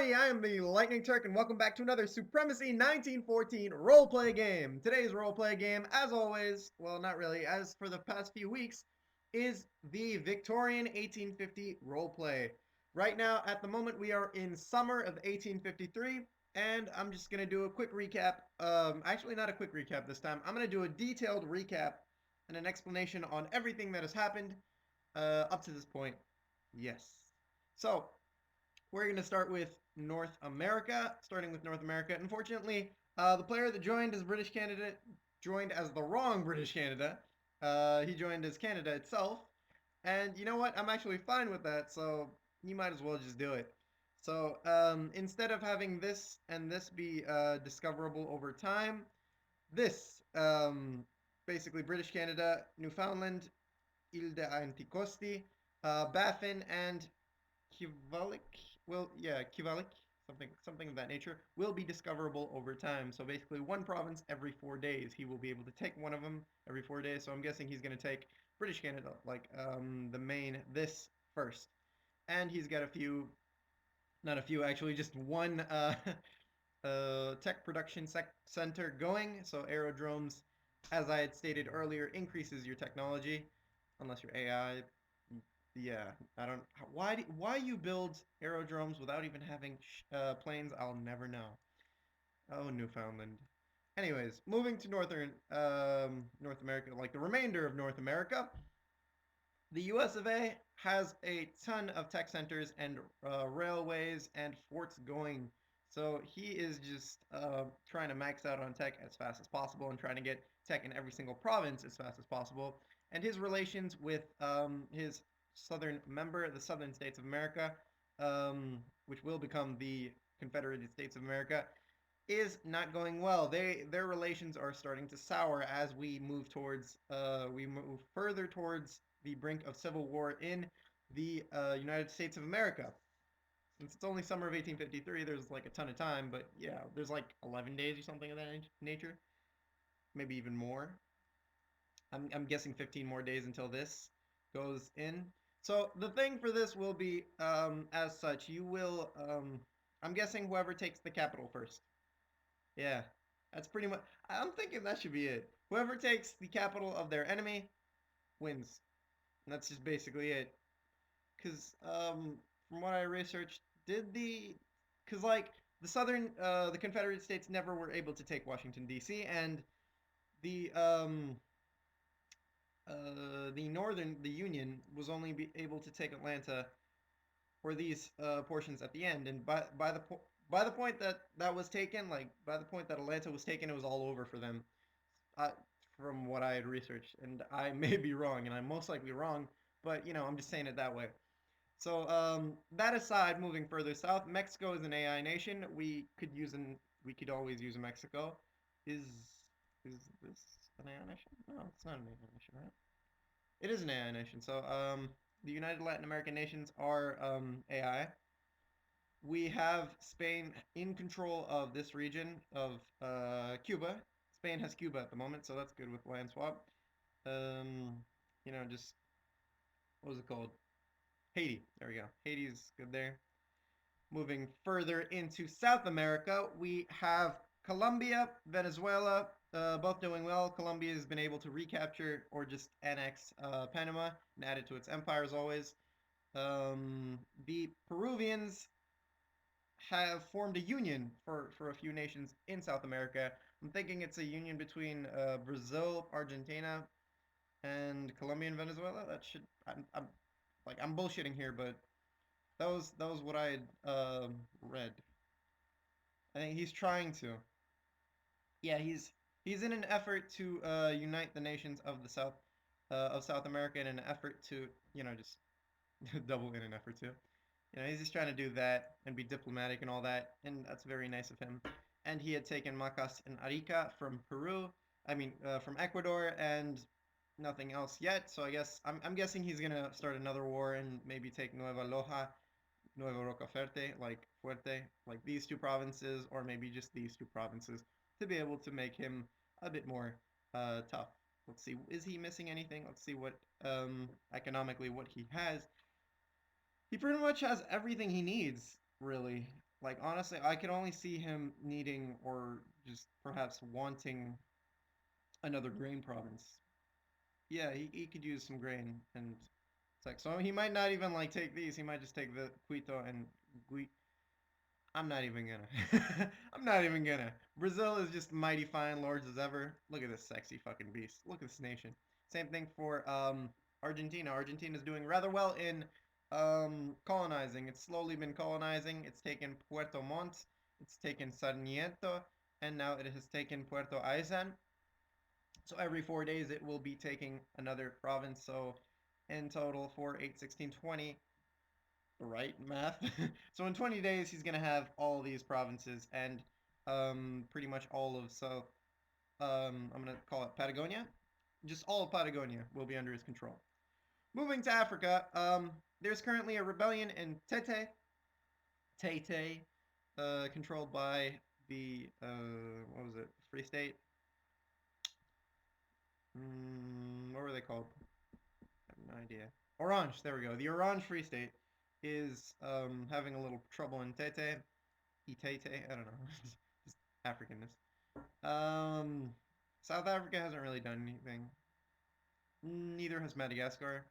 everybody, I am the Lightning Turk, and welcome back to another Supremacy 1914 roleplay game. Today's roleplay game, as always, well, not really, as for the past few weeks, is the Victorian 1850 roleplay. Right now, at the moment, we are in summer of 1853, and I'm just going to do a quick recap. Actually, not a quick recap this time. I'm going to do a detailed recap and an explanation on everything that has happened up to this point. Yes. So, we're going to start with North America, starting with North America. Unfortunately, the player that joined as British Canada joined as the wrong British Canada. He joined as Canada itself. And you know what? I'm actually fine with that, so you might as well just do it. So instead of having this and this be discoverable over time, this, basically British Canada, Newfoundland, Ile de Anticosti, Baffin, and Kivalik, well, yeah, Kivalik, something of that nature, will be discoverable over time. So basically, one province every 4 days. He will be able to take one of them every 4 days. So I'm guessing he's going to take British Canada, like the main this first, and he's got a few, not a few actually, just one tech production center going. So aerodromes, as I had stated earlier, increases your technology, unless you're AI. Yeah, I don't. Why you build aerodromes without even having planes? I'll never know. Oh, Newfoundland. Anyways, moving to North America, like the remainder of North America, the U.S. of A. has a ton of tech centers and railways and forts going. So he is just trying to max out on tech as fast as possible and trying to get tech in every single province as fast as possible. And his relations with his southern member, the Southern States of America, which will become the Confederated States of America, is not going well. Their relations are starting to sour as we move further towards the brink of civil war in the United States of America. Since it's only summer of 1853, there's like a ton of time, but yeah, there's like 11 days or something of that nature, maybe even more. I'm guessing 15 more days until this goes in. So the thing for this will be, as such, you will, I'm guessing whoever takes the capital first. Yeah, that's pretty much. I'm thinking that should be it. Whoever takes the capital of their enemy wins. And that's just basically it. Because from what I researched, did the, because like the Confederate States never were able to take Washington D.C. and the the Union was only able to take Atlanta for these portions at the end. And by the point that that was taken, like by the point that Atlanta was taken, it was all over for them. Uh, from what I had researched, and I may be wrong, and I'm most likely wrong, but I'm just saying it that way. So that aside, moving further south, Mexico is an AI nation. We could always use Mexico. Is is this an AI nation? No, it's not an AI nation, right? It is an AI nation. So the United Latin American nations are AI. We have Spain in control of this region of Cuba. Spain has Cuba at the moment, so that's good with land swap. Um, just what was it called? Haiti. There we go. Haiti's good there. Moving further into South America, we have Colombia, Venezuela, both doing well. Colombia has been able to recapture or just annex Panama and add it to its empire as always. The Peruvians have formed a union for a few nations in South America. I'm thinking it's a union between Brazil, Argentina, and Colombia and Venezuela. That should I'm bullshitting here, but that was what I had read. I think he's trying to. Yeah, he's in an effort to unite the nations of South America in an effort to just double in an effort to. He's just trying to do that and be diplomatic and all that, and that's very nice of him. And he had taken Macas and Arica from Peru, I mean, from Ecuador, and nothing else yet. So I guess I'm guessing he's gonna start another war and maybe take Nueva Loja, Nueva Rocaferte, like Fuerte, like these two provinces, or maybe just these two provinces, to be able to make him a bit more tough. Let's see, is he missing anything? Let's see what economically what he has. He pretty much has everything he needs, really. Like honestly, I could only see him needing or just perhaps wanting another grain province. Yeah, he could use some grain and it's like so he might not even like take these. He might just take the Quito and Gui. I'm not even gonna. I'm not even gonna. Brazil is just mighty fine lords as ever. Look at this sexy fucking beast. Look at this nation. Same thing for Argentina. Argentina is doing rather well in colonizing. It's slowly been colonizing. It's taken Puerto Montt. It's taken Sarmiento, and now it has taken Puerto Aysén. So every 4 days it will be taking another province. So in total, 4, 8, 16, 20. Right, math. So in 20 days, he's gonna have all these provinces and pretty much all of South. I'm gonna call it Patagonia. Just all of Patagonia will be under his control. Moving to Africa, there's currently a rebellion in Tete, controlled by the what was it? Free State. What were they called? I have no idea. Orange. There we go. The Orange Free State is having a little trouble in Tete. Itete, I don't know, just Africanness. Um, South Africa hasn't really done anything. Neither has Madagascar.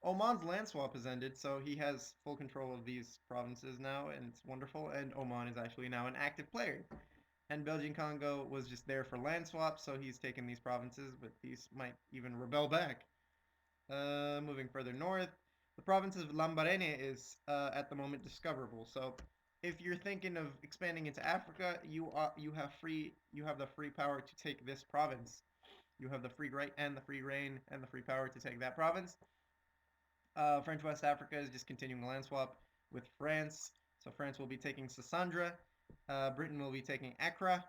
Oman's land swap has ended, so he has full control of these provinces now, and it's wonderful. And Oman is actually now an active player. And Belgian Congo was just there for land swap, so he's taken these provinces, but these might even rebel back. Moving further north, the province of Lambarene is at the moment discoverable. So if you're thinking of expanding into Africa, you have the free power to take this province. You have the free right and the free reign and the free power to take that province. French West Africa is just continuing the land swap with France. So France will be taking Sassandra. Britain will be taking Accra.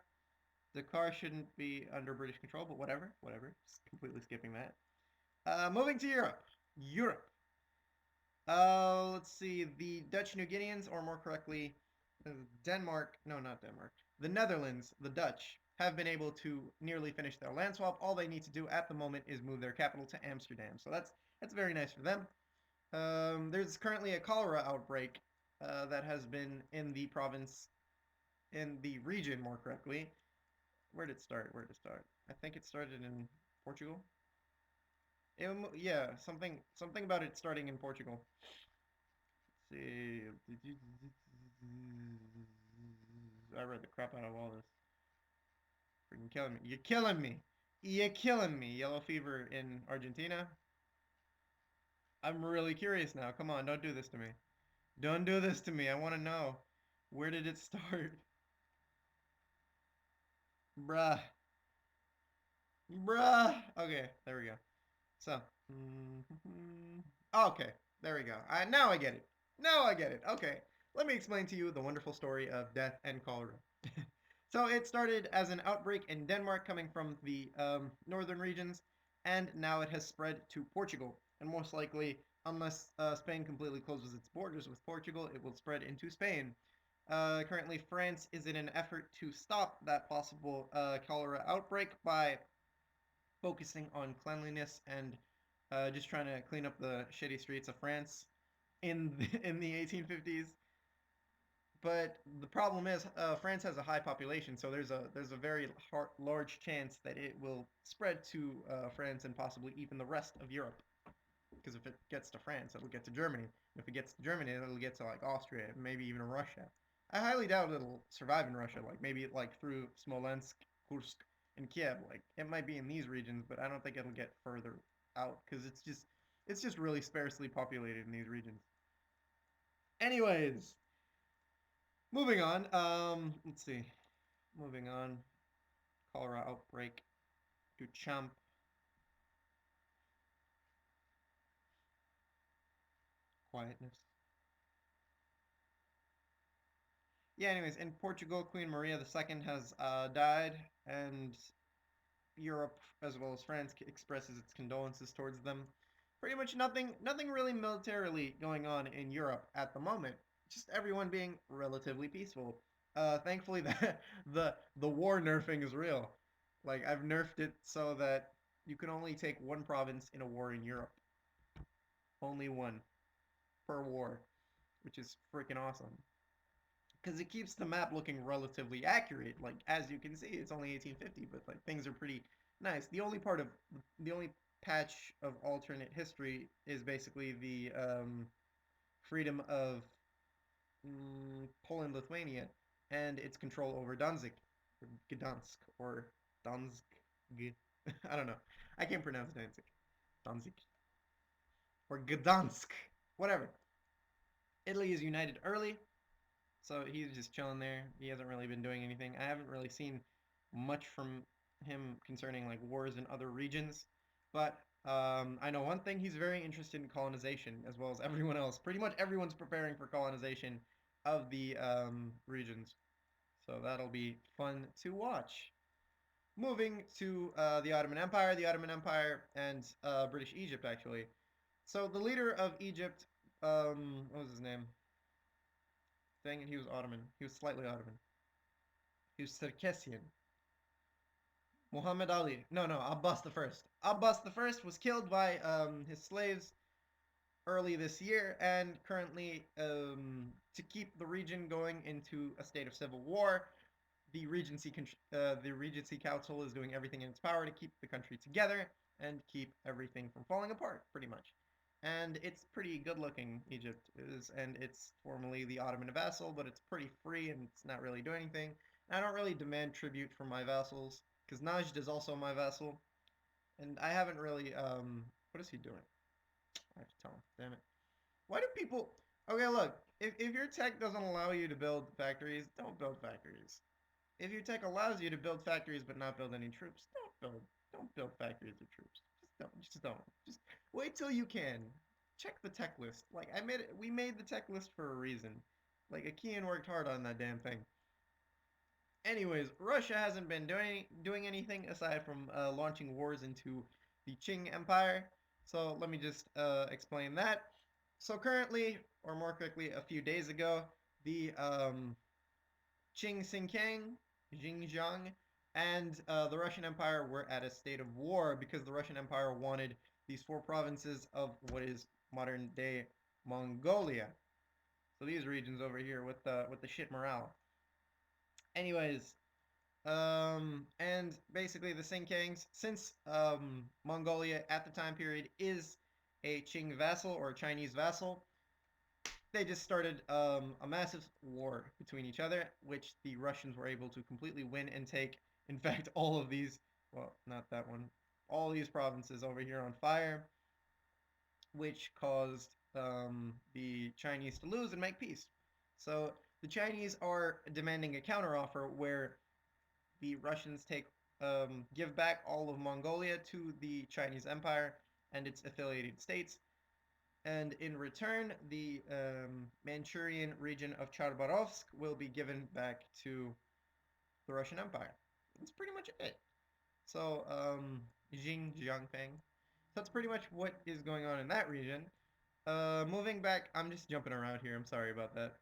Dakar shouldn't be under British control, but whatever, whatever. Just completely skipping that. Moving to Europe. Europe. Let's see. The Dutch New Guineans, or more correctly, Denmark. No, not Denmark. The Netherlands, the Dutch, have been able to nearly finish their land swap. All they need to do at the moment is move their capital to Amsterdam. So that's very nice for them. There's currently a cholera outbreak that has been in the province, in the region, more correctly. Where did it start? Where did it start? I think it started in Portugal. Yeah, something about it starting in Portugal. Let's see. I read the crap out of all this. Freaking killing me. You're killing me. You're killing me. Yellow fever in Argentina. I'm really curious now. Come on, don't do this to me. Don't do this to me. I want to know. Where did it start? Bruh. Bruh. Okay, there we go. So. Okay, there we go. Now I get it. Now I get it. Okay, let me explain to you the wonderful story of death and cholera. So it started as an outbreak in Denmark coming from the northern regions, and now it has spread to Portugal. And most likely, unless Spain completely closes its borders with Portugal, it will spread into Spain. Currently, France is in an effort to stop that possible cholera outbreak by focusing on cleanliness and just trying to clean up the shitty streets of France in the 1850s. But the problem is, France has a high population, so there's a very large chance that it will spread to France and possibly even the rest of Europe. Because if it gets to France, it'll get to Germany. And if it gets to Germany, it'll get to like Austria, maybe even Russia. I highly doubt it'll survive in Russia. Like maybe like through Smolensk, Kursk, and Kiev. Like it might be in these regions, but I don't think it'll get further out because it's just really sparsely populated in these regions. Anyways, moving on. Let's see. Moving on. Cholera outbreak. Duchamp. Quietness. Yeah, anyways, in Portugal, Queen Maria II has died, and Europe, as well as France, expresses its condolences towards them. Pretty much nothing really militarily going on in Europe at the moment. Just everyone being relatively peaceful. Thankfully, the war nerfing is real. Like I've nerfed it so that you can only take one province in a war in Europe. Only one per war, which is freaking awesome. because it keeps the map looking relatively accurate. Like as you can see, it's only 1850, but like things are pretty nice. The only patch of alternate history is basically the freedom of Poland, Lithuania, and its control over Danzig, or Gdansk, or Danzig. I don't know. I can't pronounce Danzig. Danzig or Gdansk, whatever. Italy is united early, so he's just chilling there. He hasn't really been doing anything. I haven't really seen much from him concerning like wars in other regions, but I know one thing: he's very interested in colonization, as well as everyone else. Pretty much everyone's preparing for colonization of the regions, so that'll be fun to watch. Moving to the Ottoman Empire, and British Egypt, actually. So the leader of Egypt, what was his name? Dang it, he was Ottoman. He was slightly Ottoman. He was Circassian. Muhammad Ali. No, no, Abbas the First. Abbas the First was killed by his slaves early this year, and currently, to keep the region going into a state of civil war, the Regency Council is doing everything in its power to keep the country together and keep everything from falling apart, pretty much. And it's pretty good looking, Egypt is, and it's formerly the Ottoman vassal, but it's pretty free and it's not really doing anything. And I don't really demand tribute from my vassals, because Najd is also my vassal, and I haven't really, what is he doing? I have to tell him, damn it. Why do people, okay, look, if your tech doesn't allow you to build factories, don't build factories. If your tech allows you to build factories but not build any troops, don't build factories or troops. Just don't. Just wait till you can. Check the tech list. Like we made the tech list for a reason. Like Akean worked hard on that damn thing. Anyways, Russia hasn't been doing anything aside from launching wars into the Qing Empire. So let me just explain that. So currently, or more correctly, a few days ago, the Qing Xinjiang, Xinjiang, and the Russian Empire were at a state of war because the Russian Empire wanted these four provinces of what is modern day Mongolia. So these regions over here with the shit morale. Anyways, and basically the Xinjiangs, since Mongolia at the time period is a Qing vassal or a Chinese vassal, they just started a massive war between each other, which the Russians were able to completely win and take. In fact, all of these, well, not that one, all these provinces over here on fire, which caused the Chinese to lose and make peace. So the Chinese are demanding a counteroffer where the Russians give back all of Mongolia to the Chinese Empire and its affiliated states, and in return, the Manchurian region of Chabarovsk will be given back to the Russian Empire. That's pretty much it. So, Xinjiang. That's pretty much what is going on in that region. Moving back, I'm just jumping around here. I'm sorry about that.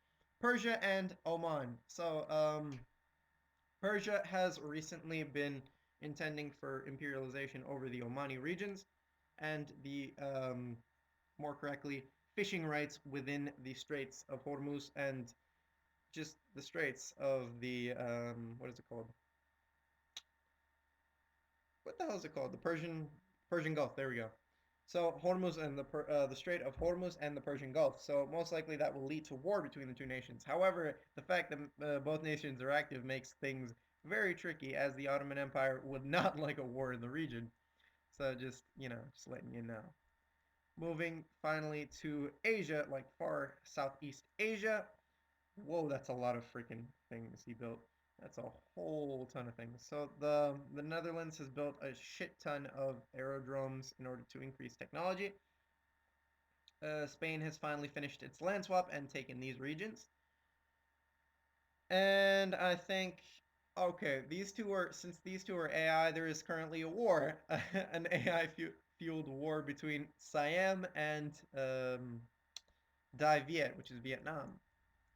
Persia and Oman. So, Persia has recently been intending for imperialization over the Omani regions, and the more correctly, fishing rights within the Straits of Hormuz and just the Straits of the what is it called? What the hell is it called? The Persian Gulf. There we go. So Hormuz and the Strait of Hormuz and the Persian Gulf. So most likely that will lead to war between the two nations. However, the fact that both nations are active makes things very tricky, as the Ottoman Empire would not like a war in the region. So just just letting you know. Moving finally to Asia, like far Southeast Asia. Whoa, that's a lot of freaking things he built. That's a whole ton of things. So the Netherlands has built a shit ton of aerodromes in order to increase technology. Spain has finally finished its land swap and taken these regions. And I think, okay, since these two are AI, there is currently a war, an AI fueled war between Siam and Dai Viet, which is Vietnam.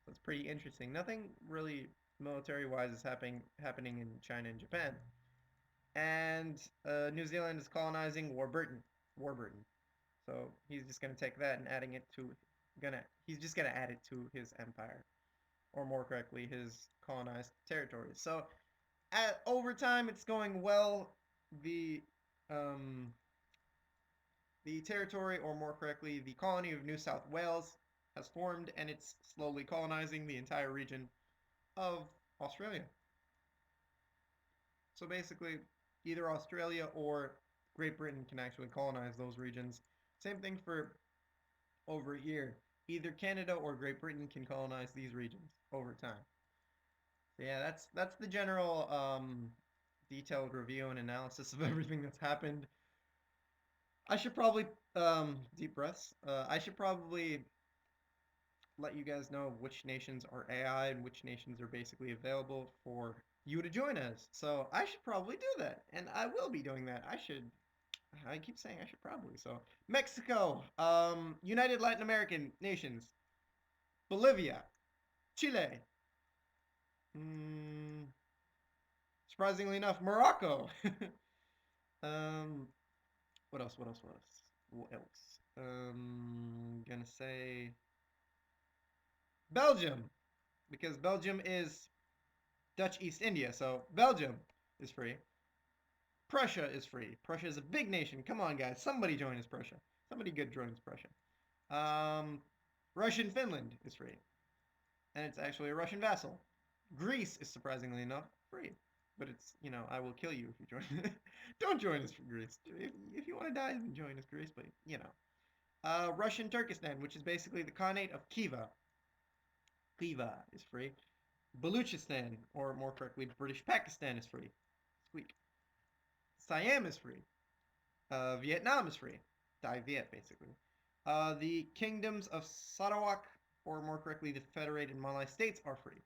So it's pretty interesting. Nothing really military-wise is happening in China and Japan. And New Zealand is colonizing Warburton. Warburton. So he's just gonna take that and he's just gonna add it to his empire. or more correctly, his colonized territories. So over time, it's going well. The um, the territory, or more correctly, the colony of New South Wales, has formed, and it's slowly colonizing the entire region of Australia. So basically, either Australia or Great Britain can actually colonize those regions. Same thing for over here. Either Canada or Great Britain can colonize these regions over time. So yeah, that's the general detailed review and analysis of everything that's happened. I should probably deep breaths. I should probably let you guys know which nations are AI and which nations are basically available for you to join us. So I should probably do that, and I will be doing that. I should. I keep saying I should probably. So Mexico, United Latin American nations, Bolivia, Chile. Mm, surprisingly enough, Morocco. um, what else? What else? What else? What else? Gonna say Belgium, because Belgium is Dutch East India, so Belgium is free. Prussia is free. Prussia is a big nation. Come on, guys. Somebody join us, Prussia. Somebody good joins Prussia. Um, Russian Finland is free. And it's actually a Russian vassal. Greece is surprisingly enough free. But it's, I will kill you if you join. Don't join us for Greece. If you want to die, then join us, Greece. But, Russian Turkestan, which is basically the Khanate of Khiva. Khiva is free. Baluchistan, or more correctly, British Pakistan is free. Squeak. Siam is free. Vietnam is free. Dai Viet, basically. The kingdoms of Sarawak, or more correctly, the Federated Malay States, are free.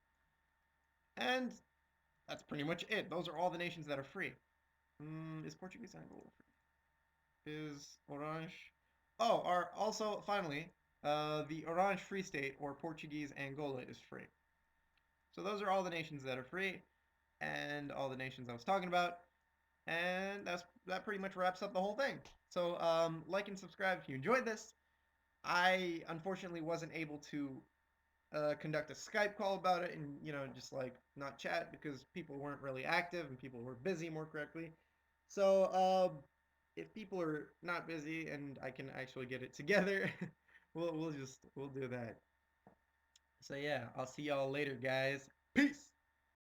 And that's pretty much it. Those are all the nations that are free. Is Portuguese Angola free? Is Orange? Oh, are also finally, the Orange Free State, or Portuguese Angola, is free. So those are all the nations that are free, and all the nations I was talking about. And that pretty much wraps up the whole thing. So like and subscribe if you enjoyed this. I unfortunately wasn't able to conduct a Skype call about it, and just like not chat, because people weren't really active and people were busy, more correctly. So if people are not busy and I can actually get it together, we'll do that. So yeah, I'll see y'all later, guys. Peace.